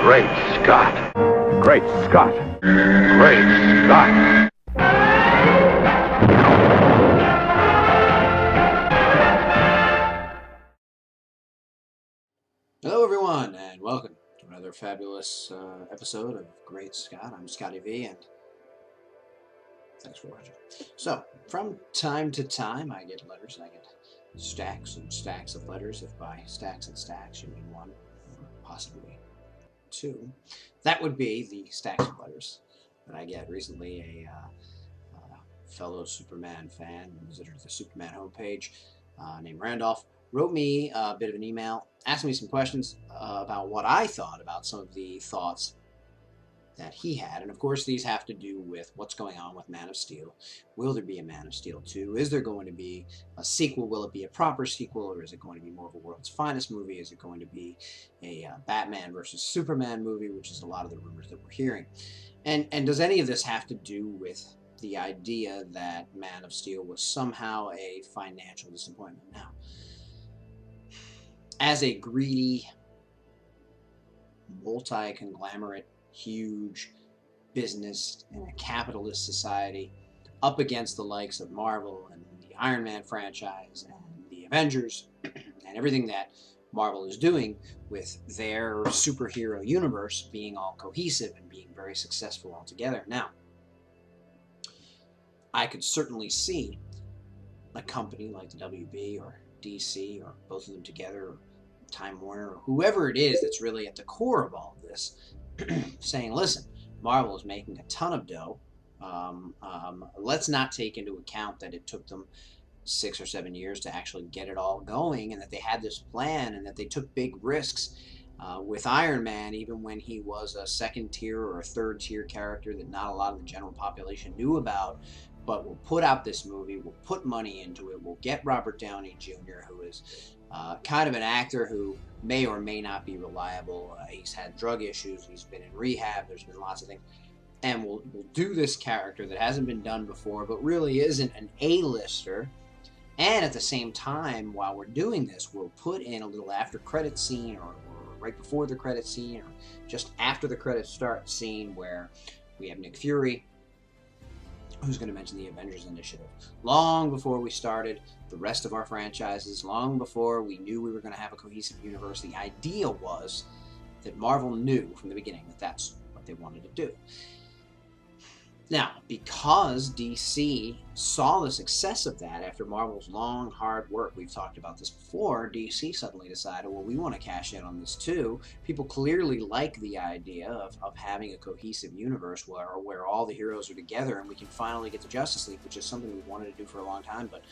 Great Scott. Great Scott. Great Scott. Hello everyone, and welcome to another fabulous episode of Great Scott. I'm Scotty V, and thanks for watching. So, from time to time, I get letters, and I get stacks and stacks of letters. If by stacks and stacks you mean one, or possibly two, that would be the stacks of letters that I get. Recently, a fellow Superman fan who visited the Superman homepage named Randolph wrote me a bit of an email, asked me some questions about what I thought about some of the thoughts that he had. And of course, these have to do with what's going on with Man of Steel. Will there be a Man of Steel 2? Is there going to be a sequel? Will it be a proper sequel, or is it going to be more of a World's Finest movie? Is it going to be a Batman versus Superman movie, which is a lot of the rumors that we're hearing? And does any of this have to do with the idea that Man of Steel was somehow a financial disappointment? Now, as a greedy, multi-conglomerate, huge business in a capitalist society, up against the likes of Marvel and the Iron Man franchise and the Avengers and everything that Marvel is doing with their superhero universe being all cohesive and being very successful altogether. Now, I could certainly see a company like the WB or DC or both of them together, or Time Warner, or whoever it is that's really at the core of all of this, saying, listen, Marvel is making a ton of dough. Let's not take into account that it took them 6 or 7 years to actually get it all going, and that they had this plan, and that they took big risks with Iron Man, even when he was a second tier or a third tier character that not a lot of the general population knew about. But we'll put out this movie, we'll put money into it, we'll get Robert Downey Jr., who is kind of an actor who may or may not be reliable. He's had drug issues, he's been in rehab, there's been lots of things. And we'll do this character that hasn't been done before, but really isn't an A-lister. And at the same time, while we're doing this, we'll put in a little after-credit scene, or right before the credit scene, or just after the credits start scene, where we have Nick Fury, who's going to mention the Avengers Initiative. Long before we started the rest of our franchises, long before we knew we were going to have a cohesive universe, the idea was that Marvel knew from the beginning that that's what they wanted to do. Now, because DC saw the success of that after Marvel's long, hard work, we've talked about this before, DC suddenly decided, well, we want to cash in on this too. People clearly like the idea of having a cohesive universe where all the heroes are together and we can finally get to Justice League, which is something we wanted to do for a long time, but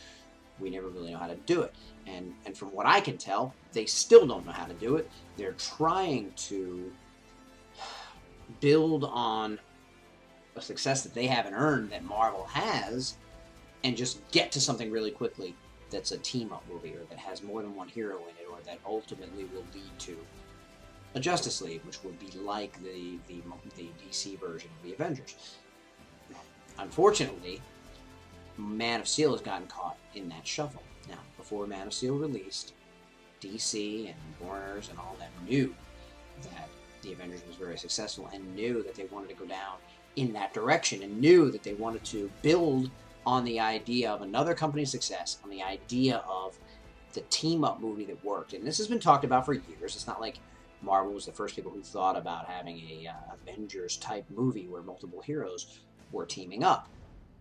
we never really know how to do it. And from what I can tell, they still don't know how to do it. They're trying to build on a success that they haven't earned that Marvel has, and just get to something really quickly that's a team-up movie, or that has more than one hero in it, or that ultimately will lead to a Justice League, which would be like the DC version of the Avengers. Unfortunately, Man of Steel has gotten caught in that shuffle. Now, before Man of Steel released, DC and Warner's and all them knew that the Avengers was very successful, and knew that they wanted to go down in that direction, and knew that they wanted to build on the idea of another company's success, on the idea of the team-up movie that worked. And this has been talked about for years. It's not like Marvel was the first people who thought about having a Avengers-type movie where multiple heroes were teaming up.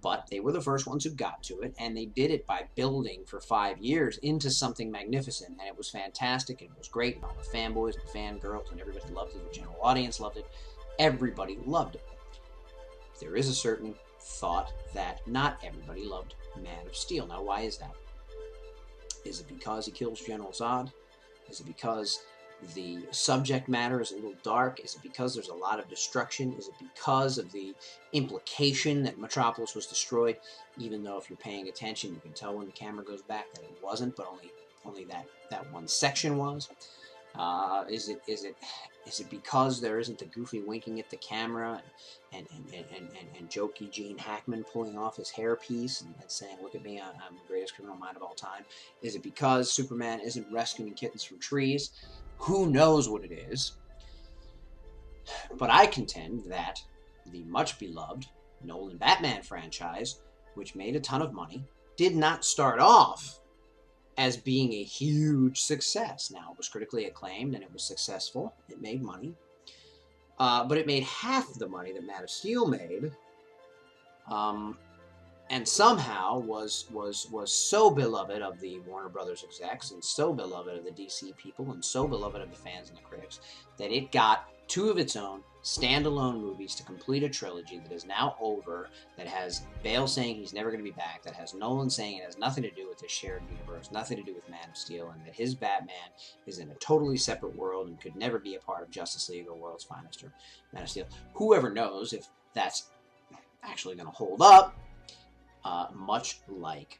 But they were the first ones who got to it, and they did it by building for 5 years into something magnificent, and it was fantastic, and it was great, and all the fanboys and fangirls and everybody loved it, the general audience loved it, everybody loved it. There is a certain thought that not everybody loved Man of Steel. Now, why is that? Is it because he kills General Zod? Is it because the subject matter is a little dark? Is it because there's a lot of destruction? Is it because of the implication that Metropolis was destroyed? Even though if you're paying attention, you can tell when the camera goes back that it wasn't, but only that one section was. Is it because there isn't the goofy winking at the camera and jokey Gene Hackman pulling off his hairpiece and saying, "Look at me, I'm the greatest criminal mind of all time"? Is it because Superman isn't rescuing kittens from trees? Who knows what it is? But I contend that the much-beloved Nolan Batman franchise, which made a ton of money, did not start off as being a huge success. Now, it was critically acclaimed and it was successful. It made money. But it made half the money that Man of Steel made. And somehow was so beloved of the Warner Brothers execs and so beloved of the DC people and so beloved of the fans and the critics that it got two of its own standalone movies to complete a trilogy that is now over, that has Bale saying he's never going to be back, that has Nolan saying it has nothing to do with the shared universe, nothing to do with Man of Steel, and that his Batman is in a totally separate world and could never be a part of Justice League or World's Finest or Man of Steel. Whoever knows if that's actually going to hold up. Much like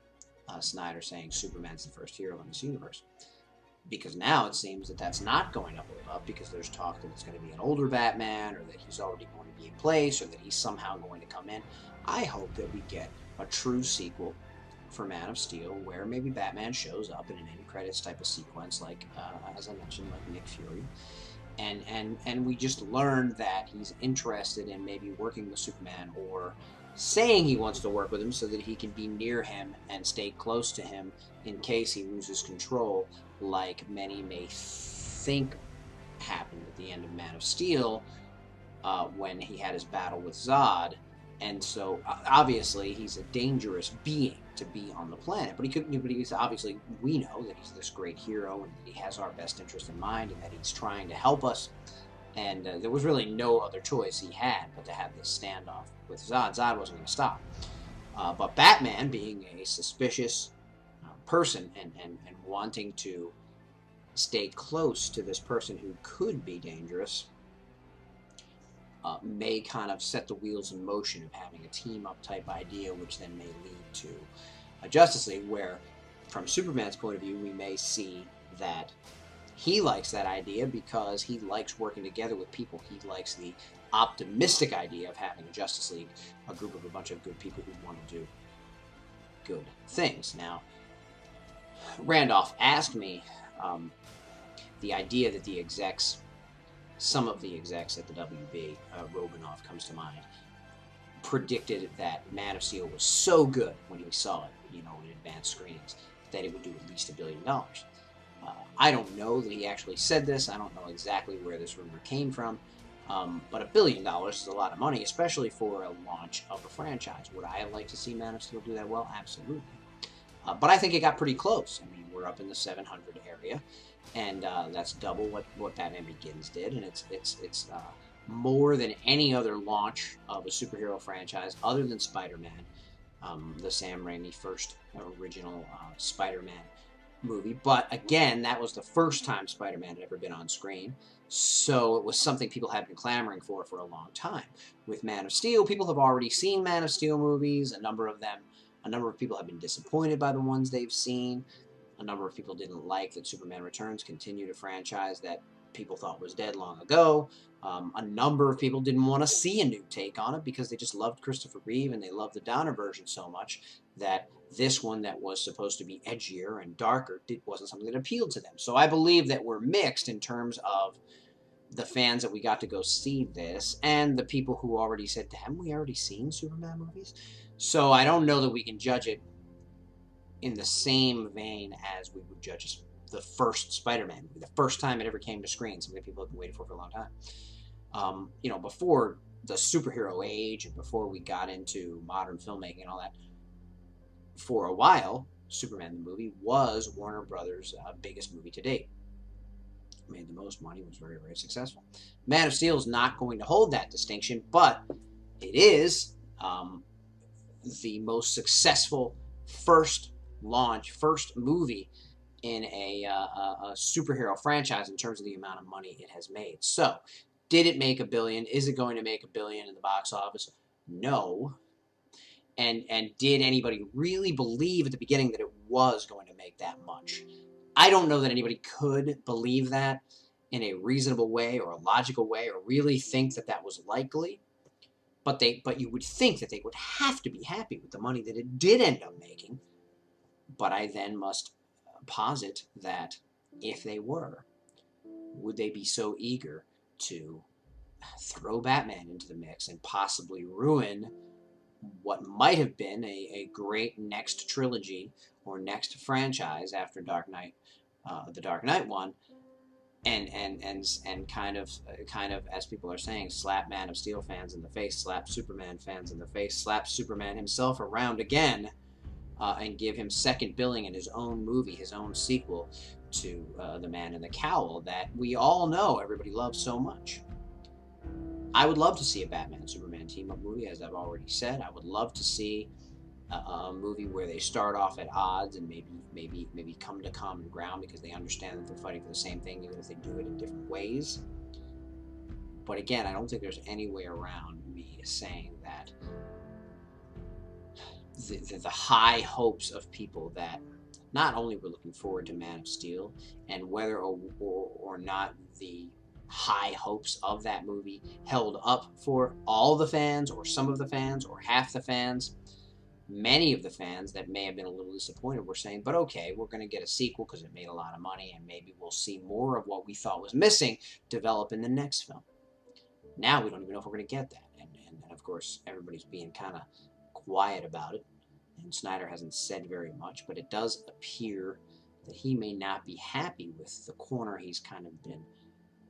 Snyder saying Superman's the first hero in this universe. Because now it seems that that's not going to hold up, because there's talk that it's going to be an older Batman, or that he's already going to be in place, or that he's somehow going to come in. I hope that we get a true sequel for Man of Steel, where maybe Batman shows up in an end credits type of sequence, like, as I mentioned, like Nick Fury. And we just learn that he's interested in maybe working with Superman, or saying he wants to work with him so that he can be near him and stay close to him in case he loses control, like many may think happened at the end of Man of Steel when he had his battle with Zod. And so, obviously, he's a dangerous being to be on the planet. But he's obviously, we know that he's this great hero and that he has our best interest in mind and that he's trying to help us. And there was really no other choice he had but to have this standoff with Zod. Zod wasn't going to stop. But Batman, being a suspicious person and wanting to stay close to this person who could be dangerous, may kind of set the wheels in motion of having a team-up type idea, which then may lead to a Justice League, where, from Superman's point of view, we may see that he likes that idea because he likes working together with people. He likes the optimistic idea of having a Justice League, a group of a bunch of good people who want to do good things. Now, Randolph asked me the idea that the execs, some of the execs at the WB, Robinov comes to mind, predicted that Man of Steel was so good when he saw it, in advanced screenings, that it would do at least $1 billion. I don't know that he actually said this. I don't know exactly where this rumor came from. But $1 billion is a lot of money, especially for a launch of a franchise. Would I like to see Man of Steel do that well? Absolutely. But I think it got pretty close. I mean, we're up in the 700 area, and that's double what Batman Begins did, and it's more than any other launch of a superhero franchise other than Spider-Man, the Sam Raimi first original Spider-Man movie. But again, that was the first time Spider-Man had ever been on screen, so it was something people had been clamoring for a long time. With Man of Steel, people have already seen Man of Steel movies. A number of people have been disappointed by the ones they've seen. A number of people didn't like that Superman Returns continued a franchise that people thought was dead long ago. A number of people didn't want to see a new take on it because they just loved Christopher Reeve and they loved the Donner version so much that this one that was supposed to be edgier and darker wasn't something that appealed to them. So I believe that we're mixed in terms of the fans that we got to go see this and the people who already said, haven't we already seen Superman movies? So I don't know that we can judge it in the same vein as we would judge the first Spider-Man movie, the first time it ever came to screen, something people have been waiting for a long time. Before the superhero age and before we got into modern filmmaking and all that, for a while, Superman the movie was Warner Brothers' biggest movie to date. Made the most money, was very, very successful. Man of Steel is not going to hold that distinction, but it is the most successful first movie in a superhero franchise in terms of the amount of money it has made. So, did it make $1 billion? Is it going to make $1 billion in the box office? No. And did anybody really believe at the beginning that it was going to make that much? I don't know that anybody could believe that in a reasonable way or a logical way or really think that that was likely. But you would think that they would have to be happy with the money that it did end up making. But I then must posit that if they were, would they be so eager to throw Batman into the mix and possibly ruin what might have been a great next trilogy or next franchise after Dark Knight, the Dark Knight one, and kind of as people are saying, slap Man of Steel fans in the face, slap Superman fans in the face, slap Superman himself around again, and give him second billing in his own movie, his own sequel to The Man in the Cowl that we all know everybody loves so much. I would love to see a Batman-Superman team-up movie, as I've already said. I would love to see a movie where they start off at odds and maybe come to common ground because they understand that they're fighting for the same thing, even if they do it in different ways. But again, I don't think there's any way around me saying that the high hopes of people that not only were looking forward to Man of Steel, and whether or not the high hopes of that movie held up for all the fans or some of the fans or half the fans, many of the fans that may have been a little disappointed were saying, but okay, we're going to get a sequel because it made a lot of money and maybe we'll see more of what we thought was missing develop in the next film. Now we don't even know if we're going to get that. And of course, everybody's being kind of quiet about it. And Snyder hasn't said very much, but it does appear that he may not be happy with the corner he's kind of been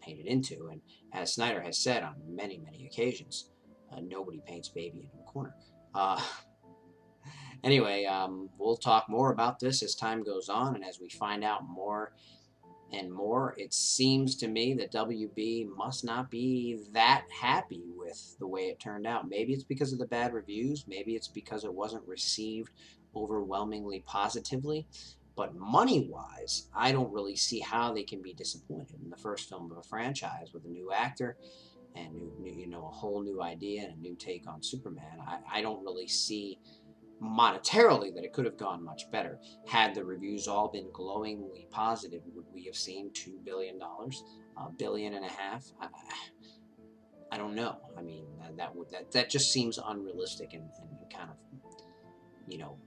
painted into. And as Snyder has said on many, many occasions, nobody paints baby into a corner. Anyway, we'll talk more about this as time goes on and as we find out more and more. It seems to me that WB must not be that happy with the way it turned out. Maybe it's because of the bad reviews. Maybe it's because it wasn't received overwhelmingly positively. But money-wise, I don't really see how they can be disappointed in the first film of a franchise with a new actor and a whole new idea and a new take on Superman. I don't really see monetarily that it could have gone much better. Had the reviews all been glowingly positive, would we have seen $2 billion, $1.5 billion? I don't know. I mean, that just seems unrealistic and kind of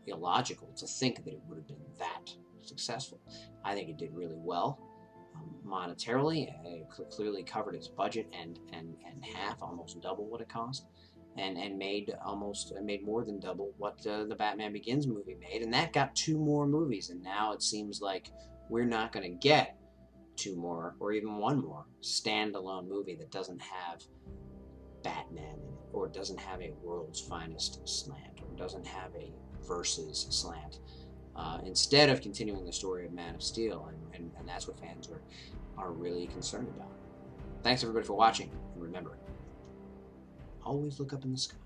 illogical to think that it would have been that successful. I think it did really well monetarily. It clearly covered its budget and half, almost double what it cost. And made more than double what the Batman Begins movie made, and that got 2 more movies. And now it seems like we're not going to get 2 more or even 1 more standalone movie that doesn't have Batman in it, or doesn't have a world's finest slant, or doesn't have a versus slant. Instead of continuing the story of Man of Steel, and that's what fans are really concerned about. Thanks everybody for watching, and remember, always look up in the sky.